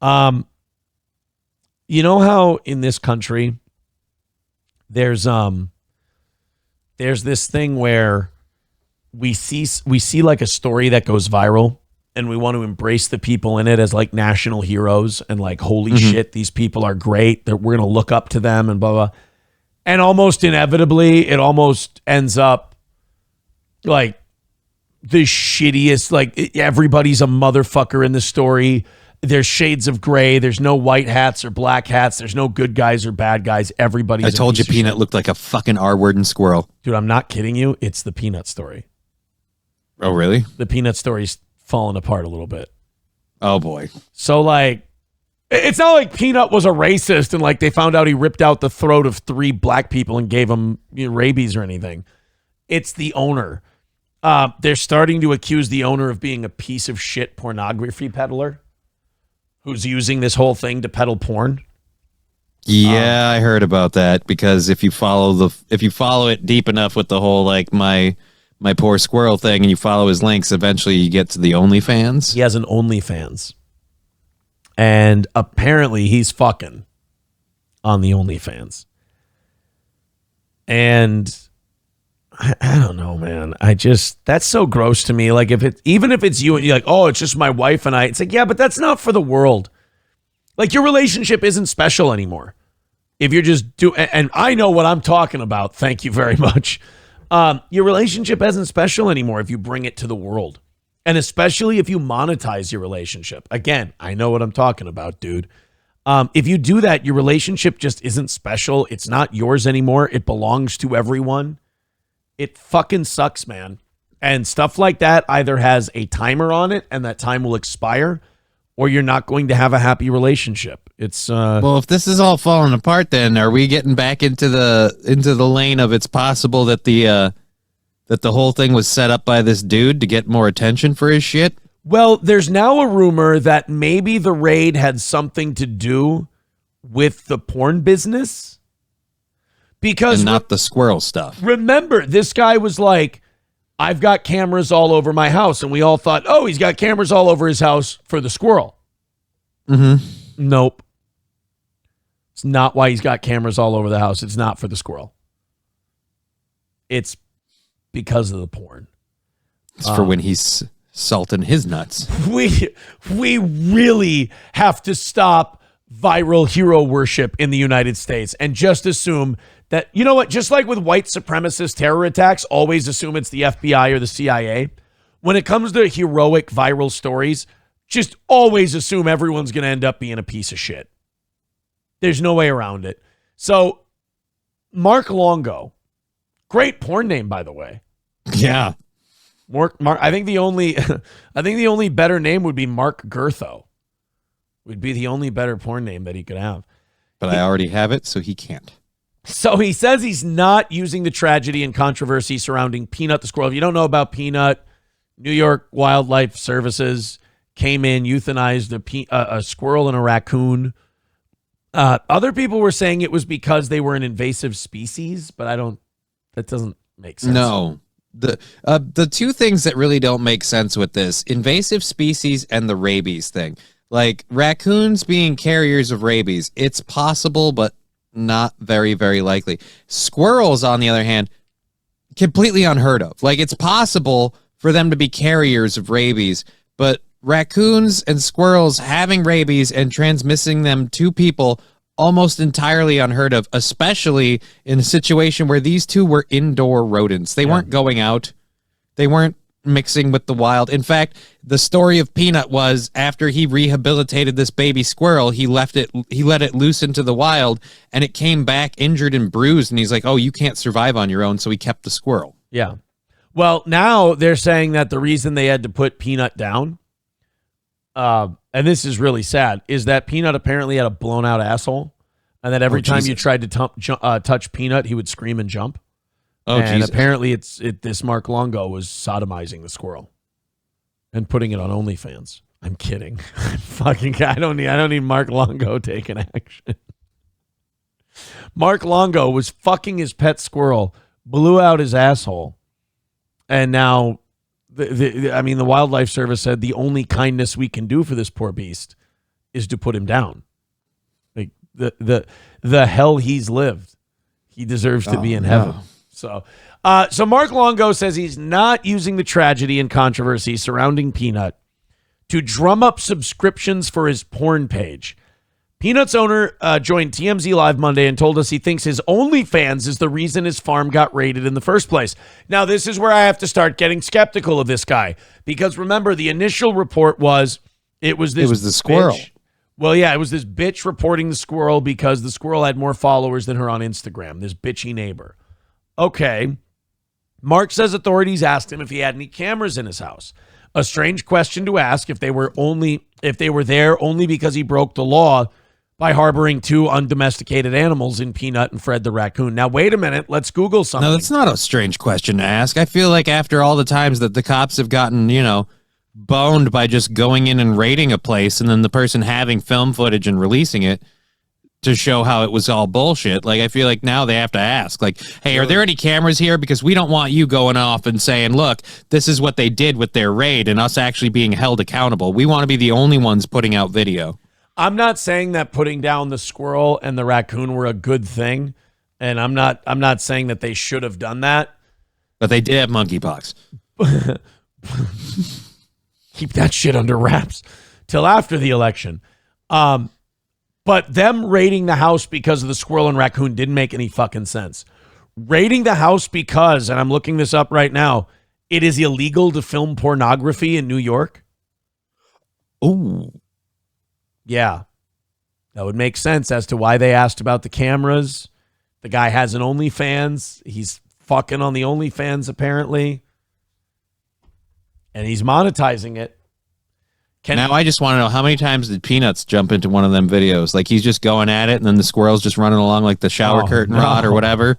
Um, you know how in this country there's this thing where we see like a story that goes viral and we want to embrace the people in it as like national heroes and like, holy shit, these people are great. We're going to look up to them and blah, blah. And almost inevitably, it almost ends up like the shittiest, like everybody's a motherfucker in the story. There's shades of gray. There's no white hats or black hats. There's no good guys or bad guys. Everybody's I told you Peanut looked like a fucking R-word and squirrel. Dude, I'm not kidding you. It's the Peanut story. Oh, really? The Peanut story's falling apart a little bit. Oh, boy. So, like, it's not like Peanut was a racist and, like, they found out he ripped out the throat of 3 black people and gave them rabies or anything. It's the owner. They're starting to accuse the owner of being a piece of shit pornography peddler who's using this whole thing to peddle porn. Yeah, I heard about that because if you follow it deep enough with the whole like my poor squirrel thing and you follow his links, eventually you get to the OnlyFans. He has an OnlyFans. And apparently he's fucking on the OnlyFans. And I don't know, man. That's so gross to me. Like even if it's you and you're like, oh, it's just my wife and I. It's like, yeah, but that's not for the world. Like your relationship isn't special anymore. If you're just and I know what I'm talking about. Thank you very much. Your relationship isn't special anymore if you bring it to the world. And especially if you monetize your relationship. Again, I know what I'm talking about, dude. If you do that, your relationship just isn't special. It's not yours anymore. It belongs to everyone. It fucking sucks, man. And stuff like that either has a timer on it and that time will expire, or you're not going to have a happy relationship. It's well, if this is all falling apart, then are we getting back into the lane of it's possible that the whole thing was set up by this dude to get more attention for his shit? Well, there's now a rumor that maybe the raid had something to do with the porn business. Because and not the squirrel stuff. Remember, this guy was like, I've got cameras all over my house. And we all thought, oh, he's got cameras all over his house for the squirrel. Mm-hmm. Nope. It's not why he's got cameras all over the house. It's not for the squirrel. It's because of the porn. It's for when he's salting his nuts. We really have to stop viral hero worship in the United States and just assume that, you know what, just like with white supremacist terror attacks, always assume it's the FBI or the CIA. When it comes to heroic viral stories, just always assume everyone's going to end up being a piece of shit. There's no way around it. So, Mark Longo, great porn name, by the way. Yeah. Mark, I think the only better name would be Mark Gertho. Would be the only better porn name that he could have. But I already have it, so he can't. So he says he's not using the tragedy and controversy surrounding Peanut the squirrel. If you don't know about Peanut, New York Wildlife Services came in, euthanized a squirrel and a raccoon. Other people were saying it was because they were an invasive species, but that doesn't make sense. No. The two things that really don't make sense with this, invasive species and the rabies thing. Like raccoons being carriers of rabies, it's possible, but not very, very likely. Squirrels, on the other hand, completely unheard of. Like it's possible for them to be carriers of rabies, but raccoons and squirrels having rabies and transmitting them to people, almost entirely unheard of, especially in a situation where these two were indoor rodents. They weren't going out. They weren't mixing with the wild. In fact, the story of Peanut was after he rehabilitated this baby squirrel, he let it loose into the wild and it came back injured and bruised. And he's like, oh, you can't survive on your own. So he kept the squirrel. Yeah. Well, now they're saying that the reason they had to put Peanut down, and this is really sad, is that Peanut apparently had a blown out asshole, and that every time you tried to touch Peanut, he would scream and jump. Oh, and Jesus. Apparently this Mark Longo was sodomizing the squirrel and putting it on OnlyFans. I'm kidding. I don't need Mark Longo taking action. Mark Longo was fucking his pet squirrel, blew out his asshole, and now the Wildlife Service said the only kindness we can do for this poor beast is to put him down. Like the hell he's lived. He deserves to be in heaven. So Mark Longo says he's not using the tragedy and controversy surrounding Peanut to drum up subscriptions for his porn page. Peanut's owner joined TMZ Live Monday and told us he thinks his OnlyFans is the reason his farm got raided in the first place. Now, this is where I have to start getting skeptical of this guy, because remember, the initial report was it was the squirrel. Well, yeah, it was this bitch reporting the squirrel because the squirrel had more followers than her on Instagram, this bitchy neighbor. Okay. Mark says authorities asked him if he had any cameras in his house. A strange question to ask if they were there only because he broke the law by harboring 2 undomesticated animals in Peanut and Fred the raccoon. Now, wait a minute. Let's Google something. No, that's not a strange question to ask. I feel like after all the times that the cops have gotten, boned by just going in and raiding a place and then the person having film footage and releasing it to show how it was all bullshit, like, I feel like now they have to ask, like, hey, are there any cameras here? Because we don't want you going off and saying, look, this is what they did with their raid and us actually being held accountable. We want to be the only ones putting out video. I'm not saying that putting down the squirrel and the raccoon were a good thing, and I'm not saying that they should have done that. But they did have monkeypox. Keep that shit under wraps till after the election. But them raiding the house because of the squirrel and raccoon didn't make any fucking sense. Raiding the house because, and I'm looking this up right now, it is illegal to film pornography in New York. Ooh. Yeah, that would make sense as to why they asked about the cameras. The guy has an OnlyFans. He's fucking on the OnlyFans, apparently. And he's monetizing it. Now I just want to know, how many times did Peanuts jump into one of them videos? Like, he's just going at it, and then the squirrel's just running along like the shower curtain rod or whatever.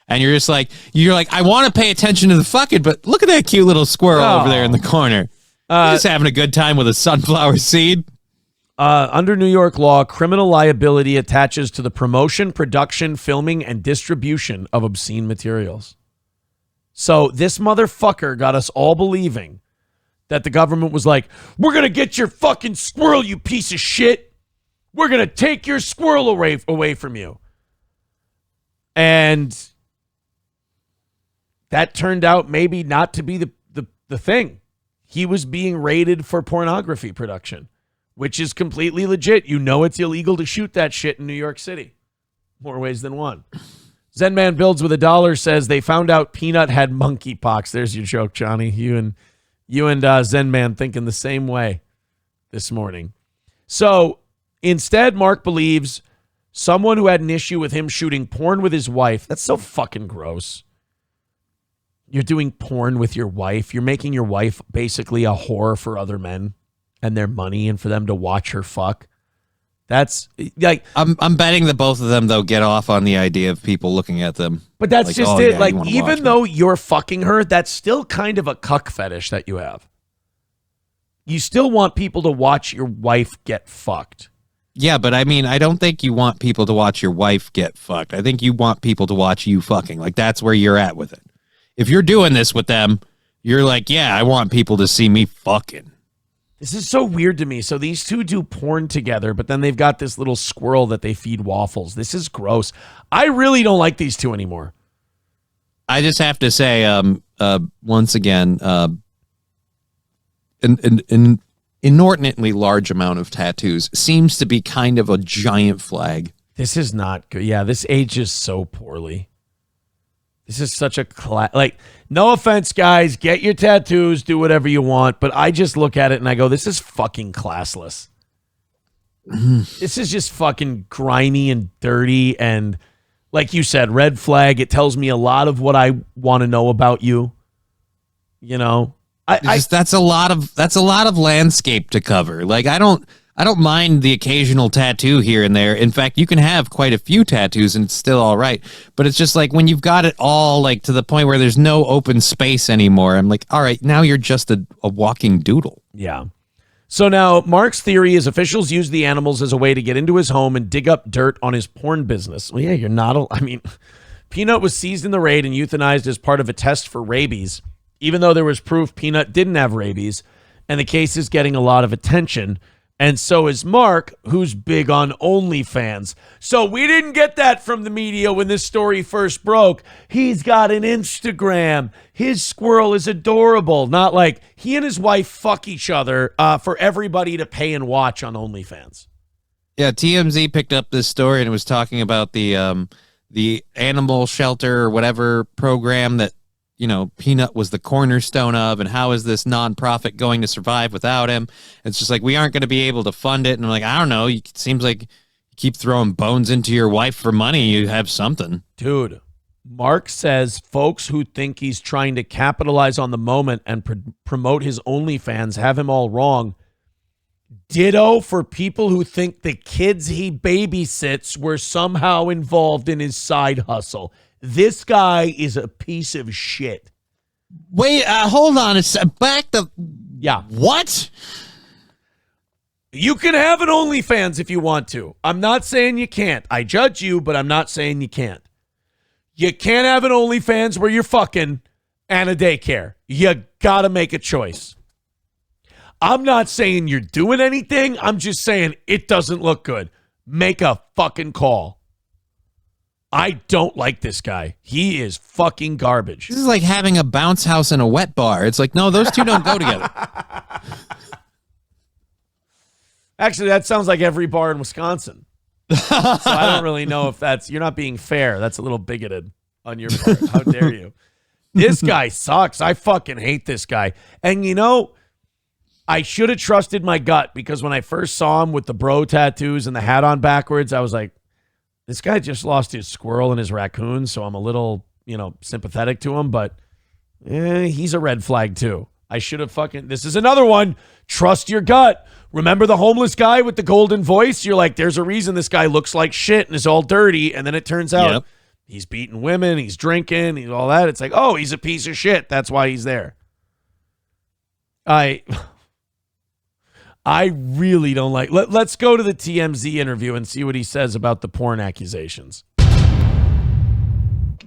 And you're like, I want to pay attention to the fucking, but look at that cute little squirrel over there in the corner. He's just having a good time with a sunflower seed. Under New York law, criminal liability attaches to the promotion, production, filming, and distribution of obscene materials. So this motherfucker got us all believing that the government was like, we're going to get your fucking squirrel, you piece of shit. We're going to take your squirrel away from you. And that turned out maybe not to be the thing. He was being raided for pornography production, which is completely legit. You know it's illegal to shoot that shit in New York City. More ways than one. Zen Man Builds with $1 says they found out Peanut had monkeypox. There's your joke, Johnny. You and Zen Man thinking the same way this morning. So instead, Mark believes someone who had an issue with him shooting porn with his wife. That's so fucking gross. You're doing porn with your wife. You're making your wife basically a whore for other men and their money and for them to watch her fuck. That's like, I'm betting that both of them, though, get off on the idea of people looking at them. But that's like, just oh, it. yeah, like, even though you're fucking her, that's still kind of a cuck fetish that you have. You still want people to watch your wife get fucked. Yeah, but I mean, I don't think you want people to watch your wife get fucked. I think you want people to watch you fucking. Like, that's where you're at with it. If you're doing this with them, you're like, yeah, I want people to see me fucking. This is so weird to me. So these two do porn together, but then they've got this little squirrel that they feed waffles. This is gross. I really don't like these two anymore. I just have to say, once again, an inordinately large amount of tattoos seems to be kind of a giant flag. This is not good. Yeah, this ages so poorly. This is such a like, no offense, guys, get your tattoos, do whatever you want, but I just look at it and I go, this is fucking classless. This is just fucking grimy and dirty, and like you said, red flag. It tells me a lot of what I want to know about you. You know, that's a lot of landscape to cover. Like, I don't mind the occasional tattoo here and there. In fact, you can have quite a few tattoos and it's still all right. But it's just like when you've got it all like to the point where there's no open space anymore, I'm like, all right, now you're just a walking doodle. Yeah. So now Mark's theory is officials use the animals as a way to get into his home and dig up dirt on his porn business. Well, yeah, you're not. I mean, Peanut was seized in the raid and euthanized as part of a test for rabies, even though there was proof Peanut didn't have rabies, and the case is getting a lot of attention. And so is Mark, who's big on OnlyFans. So we didn't get that from the media when this story first broke. He's got an Instagram. His squirrel is adorable. Not like he and his wife fuck each other for everybody to pay and watch on OnlyFans. Yeah, TMZ picked up this story and it was talking about the animal shelter or whatever program that, you know, Peanut was the cornerstone of, and how is this nonprofit going to survive without him? It's just like, we aren't going to be able to fund it. And I'm like, I don't know. It seems like you keep throwing bones into your wife for money. You have something. Dude, Mark says folks who think he's trying to capitalize on the moment and promote his OnlyFans have him all wrong. Ditto for people who think the kids he babysits were somehow involved in his side hustle. This guy is a piece of shit. Wait, hold on. It's back the... Yeah. What? You can have an OnlyFans if you want to. I'm not saying you can't. I judge you, but I'm not saying you can't. You can't have an OnlyFans where you're fucking and a daycare. You gotta make a choice. I'm not saying you're doing anything. I'm just saying it doesn't look good. Make a fucking call. I don't like this guy. He is fucking garbage. This is like having a bounce house and a wet bar. It's like, no, those two don't go together. Actually, that sounds like every bar in Wisconsin. So I don't really know if you're not being fair. That's a little bigoted on your part. How dare you? This guy sucks. I fucking hate this guy. And you know, I should have trusted my gut, because when I first saw him with the bro tattoos and the hat on backwards, I was like, this guy just lost his squirrel and his raccoon, so I'm a little, sympathetic to him, but he's a red flag too. I should have this is another one. Trust your gut. Remember the homeless guy with the golden voice? You're like, there's a reason this guy looks like shit and is all dirty, and then it turns out he's beating women, he's drinking, he's all that. It's like, oh, he's a piece of shit. That's why he's there. I really don't like... Let's go to the TMZ interview and see what he says about the porn accusations.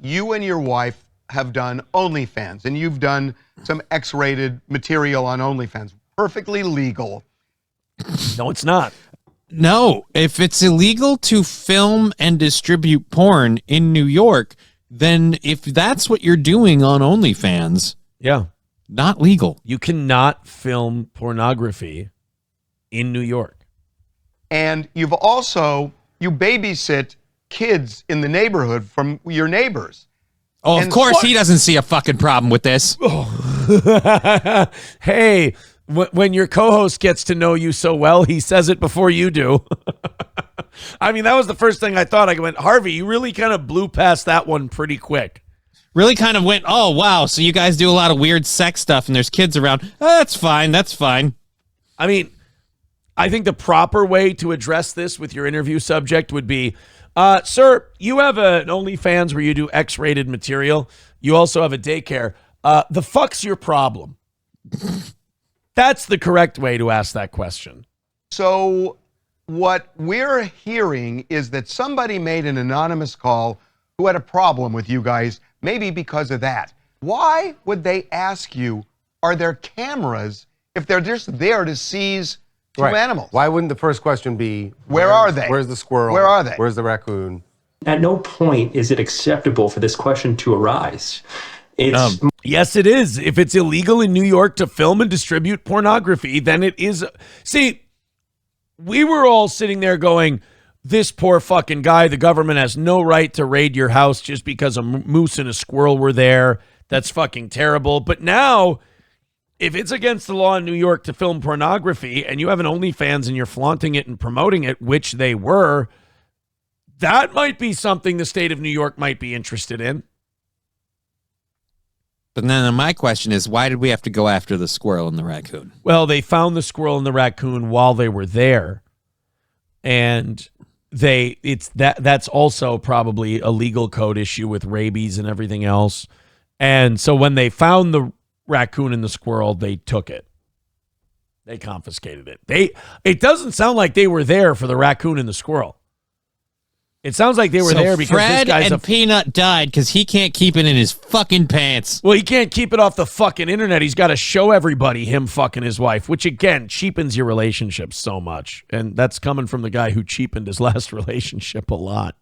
You and your wife have done OnlyFans, and you've done some X-rated material on OnlyFans. Perfectly legal. No, it's not. No, if it's illegal to film and distribute porn in New York, then if that's what you're doing on OnlyFans, not legal. You cannot film pornography in New York. And you babysit kids in the neighborhood from your neighbors. Oh, of course he doesn't see a fucking problem with this. Oh. Hey, when your co-host gets to know you so well, he says it before you do. I mean, that was the first thing I thought. I went, Harvey, you really kind of blew past that one pretty quick. Really kind of went, oh, wow, so you guys do a lot of weird sex stuff and there's kids around. Oh, that's fine, that's fine. I mean, I think the proper way to address this with your interview subject would be, sir, you have an OnlyFans where you do X-rated material. You also have a daycare. The fuck's your problem? That's the correct way to ask that question. So what we're hearing is that somebody made an anonymous call who had a problem with you guys, maybe because of that. Why would they ask you, are there cameras, if they're just there to seize two animals? Why wouldn't the first question be, where are they? Where's the squirrel? Where are they? Where's the raccoon? At no point is it acceptable for this question to arise. Yes, it is. If it's illegal in New York to film and distribute pornography, then it is. See, we were all sitting there going, this poor fucking guy, the government has no right to raid your house just because a moose and a squirrel were there. That's fucking terrible. But now, if it's against the law in New York to film pornography and you have an OnlyFans and you're flaunting it and promoting it, which they were, that might be something the state of New York might be interested in. But then my question is, why did we have to go after the squirrel and the raccoon? Well, they found the squirrel and the raccoon while they were there. And that's also probably a legal code issue with rabies and everything else. And so when they found the raccoon and the squirrel, they took it. They confiscated it. It doesn't sound like they were there for the raccoon and the squirrel. It sounds like they were there because Fred this guy's and Peanut died because he can't keep it in his fucking pants. Well, he can't keep it off the fucking internet. He's got to show everybody him fucking his wife, which again cheapens your relationship so much. And that's coming from the guy who cheapened his last relationship a lot.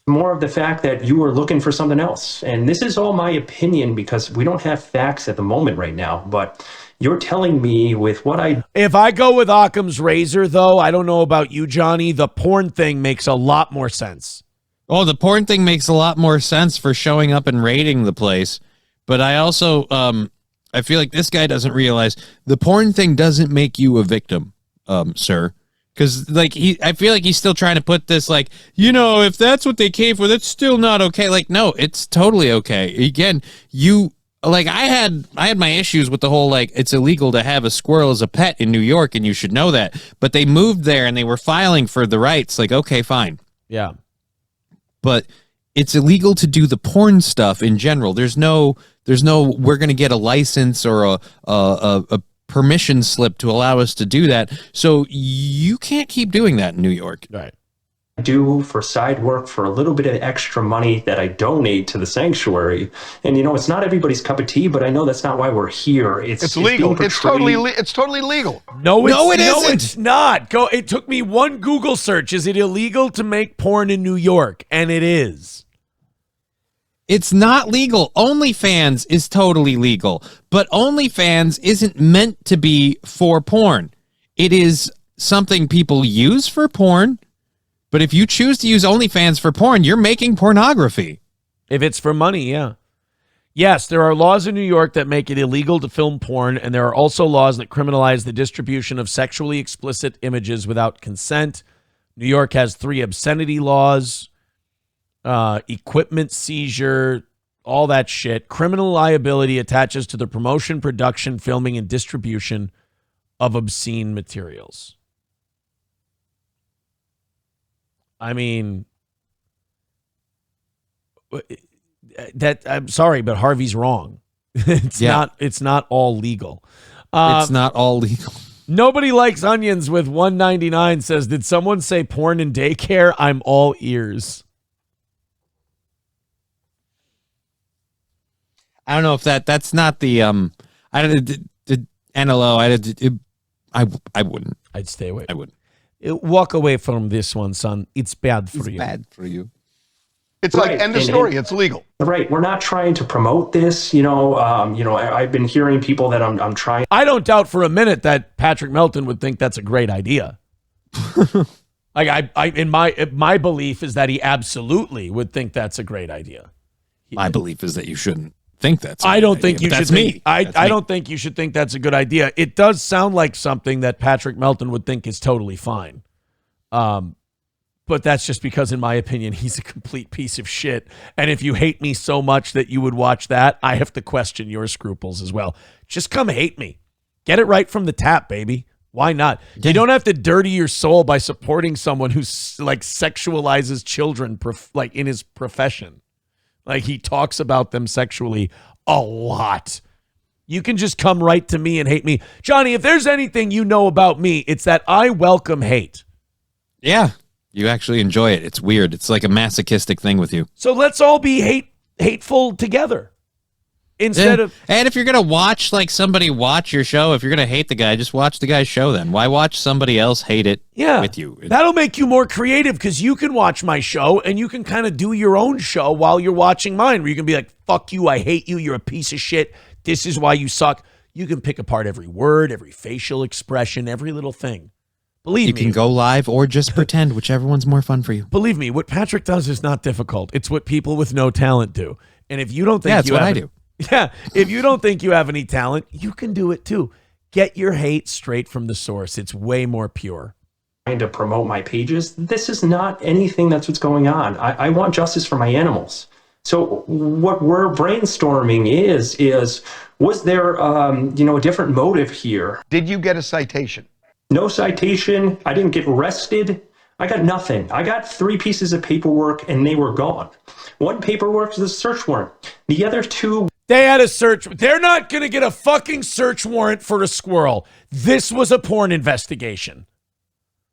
More of the fact that you were looking for something else. And this is all my opinion because we don't have facts at the moment right now. But you're telling me with what If I go with Occam's razor, though, I don't know about you, Johnny, the porn thing makes a lot more sense. Oh, the porn thing makes a lot more sense for showing up and raiding the place. But I also, I feel like this guy doesn't realize the porn thing doesn't make you a victim, sir. Because, like, I feel like he's still trying to put this, like, you know, if that's what they came for, that's still not okay. Like, no, it's totally okay. Again, like, I had my issues with the whole, like, it's illegal to have a squirrel as a pet in New York, and you should know that. But they moved there, and they were filing for the rights. Like, okay, fine. Yeah. But it's illegal to do the porn stuff in general. There's no we're going to get a license or a permission slip to allow us to do that. So you can't keep doing that in New York. Right. do for side work for a little bit of extra money that I donate to the sanctuary. And, you know, it's not everybody's cup of tea, but I know that's not why we're here. It's legal. It's totally legal. No, it isn't. It's not. It took me one Google search. Is it illegal to make porn in New York? And it is. It's not legal. OnlyFans is totally legal, but OnlyFans isn't meant to be for porn. It is something people use for porn, but if you choose to use OnlyFans for porn, you're making pornography. If it's for money, yeah. Yes, there are laws in New York that make it illegal to film porn, and there are also laws that criminalize the distribution of sexually explicit images without consent. New York has 3 obscenity laws. Equipment seizure, all that shit. Criminal liability attaches to the promotion, production, filming, and distribution of obscene materials. I mean, I'm sorry, but Harvey's wrong. It's not all legal. It's not all legal. Nobody likes onions with 199 says, did someone say porn in daycare? I'm all ears. I don't know if that's not the I don't the NLO. I wouldn't. I'd stay away. I wouldn't. Walk away from this one, son. It's bad for you. Bad for you. It's Right. like end of story. It's legal. Right. We're not trying to promote this. I've been hearing people that I'm trying. I don't doubt for a minute that Patrick Melton would think that's a great idea. Like my belief is that he absolutely would think that's a great idea. My belief is that you shouldn't think that's. I don't think you should. That's me. I don't think you should think that's a good idea. It does sound like something that Patrick Melton would think is totally fine. But that's just because, in my opinion, he's a complete piece of shit. And if you hate me so much that you would watch that, I have to question your scruples as well. Just come hate me. Get it right from the tap, baby. Why not? You don't have to dirty your soul by supporting someone who's like sexualizes children like in his profession. Like he talks about them sexually a lot. You can just come right to me and hate me. Johnny, if there's anything you know about me, it's that I welcome hate. Yeah. You actually enjoy it. It's weird. It's like a masochistic thing with you. So let's all be hateful together. Instead of, and if you're gonna watch like somebody watch your show, if you're gonna hate the guy, just watch the guy's show. Then why watch somebody else hate it with you? That'll make you more creative because you can watch my show and you can kind of do your own show while you're watching mine, where you can be like, "Fuck you, I hate you, you're a piece of shit. This is why you suck." You can pick apart every word, every facial expression, every little thing. Believe me. You can go live or just pretend, whichever one's more fun for you. Believe me, what Patrick does is not difficult. It's what people with no talent do. And if you don't think that's you what have I do. Yeah, if you don't think you have any talent, you can do it too. Get your hate straight from the source. It's way more pure. Trying to promote my pages. This is not anything that's what's going on. I want justice for my animals. So what we're brainstorming is was there a different motive here? Did you get a citation? No citation. I didn't get arrested. I got nothing. I got 3 pieces of paperwork and they were gone. One paperwork is a search warrant. The other 2. They had a search. They're not going to get a fucking search warrant for a squirrel. This was a porn investigation.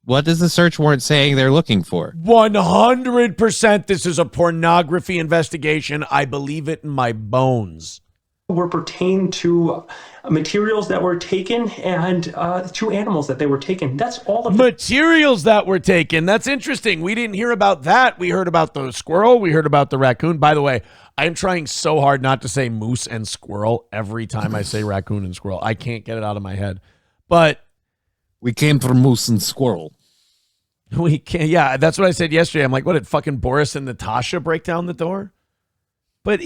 What is the search warrant saying they're looking for? 100% this is a pornography investigation. I believe it in my bones. Were pertain to materials that were taken and to animals that they were taken. That's all of Materials that were taken. That's interesting. We didn't hear about that. We heard about the squirrel. We heard about the raccoon. By the way, I'm trying so hard not to say moose and squirrel every time I say raccoon and squirrel. I can't get it out of my head. But We came from moose and squirrel. we can't. Yeah, that's what I said yesterday. I'm like, what did fucking Boris and Natasha break down the door? But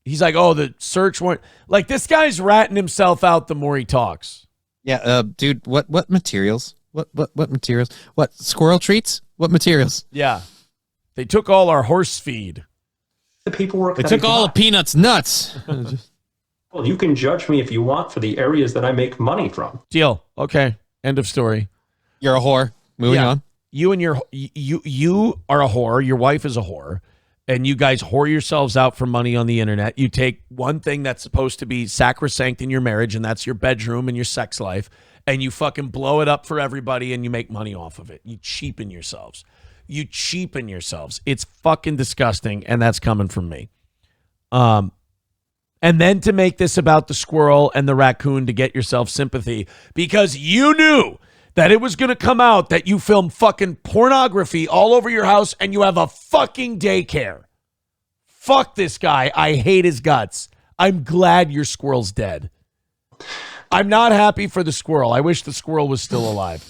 he's like, oh, the search warrant. Like, this guy's ratting himself out the more he talks. Yeah, dude, what materials? What materials? What, squirrel treats? What materials? Yeah. They took all our horse feed. the paperwork. They that took I all got. of Peanut's nuts. Well, you can judge me if you want for the areas that I make money from. Deal. Okay. End of story. You're a whore. Moving on. You and you are a whore. Your wife is a whore. And you guys whore yourselves out for money on the internet. You take one thing that's supposed to be sacrosanct in your marriage, and that's your bedroom and your sex life, and you fucking blow it up for everybody and you make money off of it. You cheapen yourselves. You cheapen yourselves. It's fucking disgusting, and that's coming from me. And then to make this about the squirrel and the raccoon to get yourself sympathy because you knew that it was going to come out that you film fucking pornography all over your house and you have a fucking daycare. Fuck this guy. I hate his guts. I'm glad your squirrel's dead. I'm not happy for the squirrel. I wish the squirrel was still alive.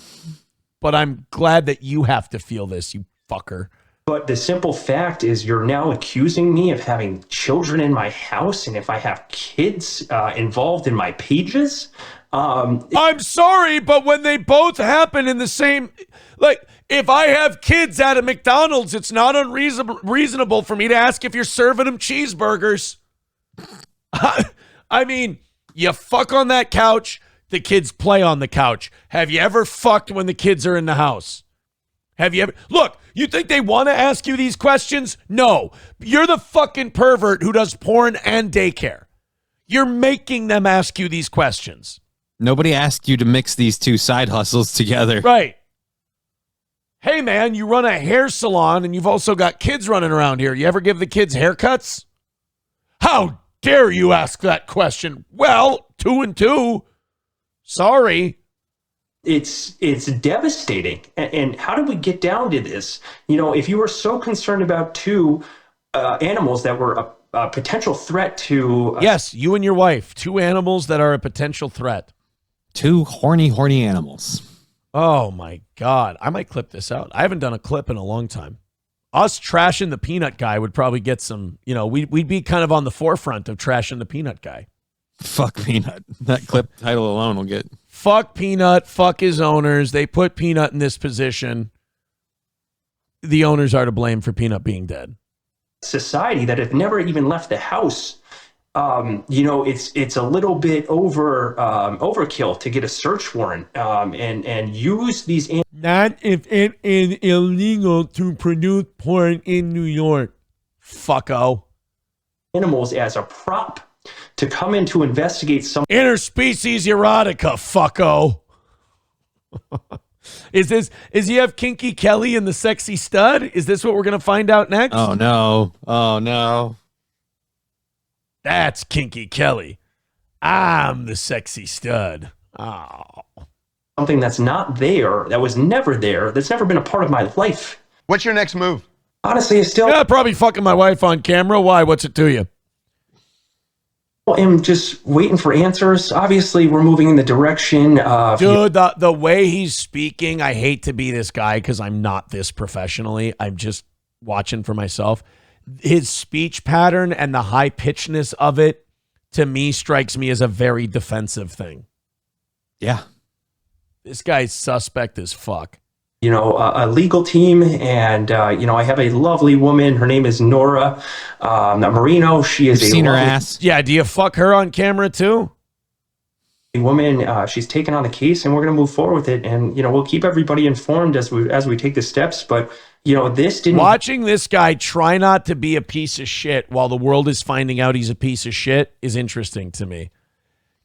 But I'm glad that you have to feel this, you fucker. But the simple fact is you're now accusing me of having children in my house, and if I have kids involved in my pages, I'm sorry, but when they both happen in the same, like, if I have kids at a McDonald's, it's not unreasonable for me to ask if you're serving them cheeseburgers. I mean, you fuck on that couch, the kids play on the couch. Have you ever fucked when the kids are in the house? Have you ever? Look, you think they want to ask you these questions? No. You're the fucking pervert who does porn and daycare. You're making them ask you these questions. Nobody asked you to mix these two side hustles together. Right. Hey, man, you run a hair salon and you've also got kids running around here. You ever give the kids haircuts? How dare you ask that question? Well, 2 and 2. Sorry. it's devastating. And how did we get down to this? You know, if you were so concerned about two animals that were a potential threat to... Yes, you and your wife, 2 animals that are a potential threat. 2 horny animals. Oh, my God. I might clip this out. I haven't done a clip in a long time. Us trashing the peanut guy would probably get some, you know, we'd be kind of on the forefront of trashing the peanut guy. Fuck Peanut. That clip title alone will get... Fuck Peanut. Fuck his owners. They put Peanut in this position. The owners are to blame for Peanut being dead. Society that have never even left the house. You know, it's a little bit overkill to get a search warrant and use these Not if it is illegal to produce porn in New York. Fucko. animals as a prop to come in to investigate some. Interspecies erotica, fucko. Is he have Kinky Kelly and the sexy stud? Is this what we're going to find out next? Oh, no. Oh, no. That's Kinky Kelly. I'm the sexy stud. Oh. Something that's not there, that was never there, that's never been a part of my life. What's your next move? Honestly, I still Yeah, probably fucking my wife on camera. Why? What's it to you? am just waiting for answers. Obviously, we're moving in the direction of... Dude, the way he's speaking, I hate to be this guy because I'm not this professionally. I'm just watching for myself. His speech pattern and the high pitchedness of it, to me, strikes me as a very defensive thing. Yeah. This guy's suspect as fuck. You know, a legal team, and you know, I have a lovely woman. Her name is Nora Marino. She is You've a seen her lovely ass. Yeah, do you fuck her on camera too? woman. She's taken on the case, and we're going to move forward with it. And you know, we'll keep everybody informed as we take the steps. But you know, this didn't. Watching this guy try not to be a piece of shit while the world is finding out he's a piece of shit is interesting to me.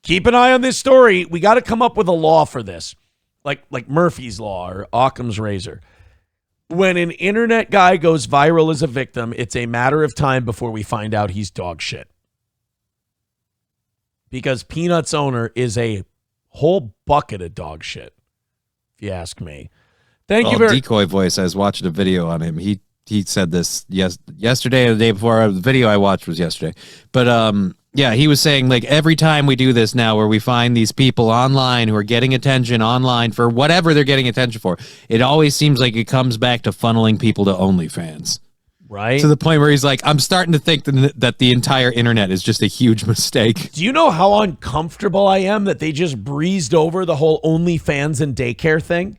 Keep an eye on this story. We got to come up with a law for this. like Murphy's Law or Occam's Razor. When an internet guy goes viral as a victim, it's a matter of time before we find out he's dog shit. Because Peanuts owner is a whole bucket of dog shit, if you ask me. Thank you very Decoy Voice, I was watching a video on him. He said this yesterday or the day before. The video I watched was yesterday. But yeah, he was saying like every time we do this now where we find these people online who are getting attention online for whatever they're getting attention for, it always seems like it comes back to funneling people to OnlyFans. Right. To the point where he's like, I'm starting to think that the entire internet is just a huge mistake. Do you know how uncomfortable I am that they just breezed over the whole OnlyFans and daycare thing?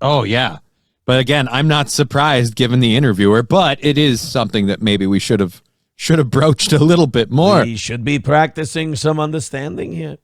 Oh, yeah. But again, I'm not surprised given the interviewer, but it is something that maybe we should have broached a little bit more. We should be practicing some understanding here.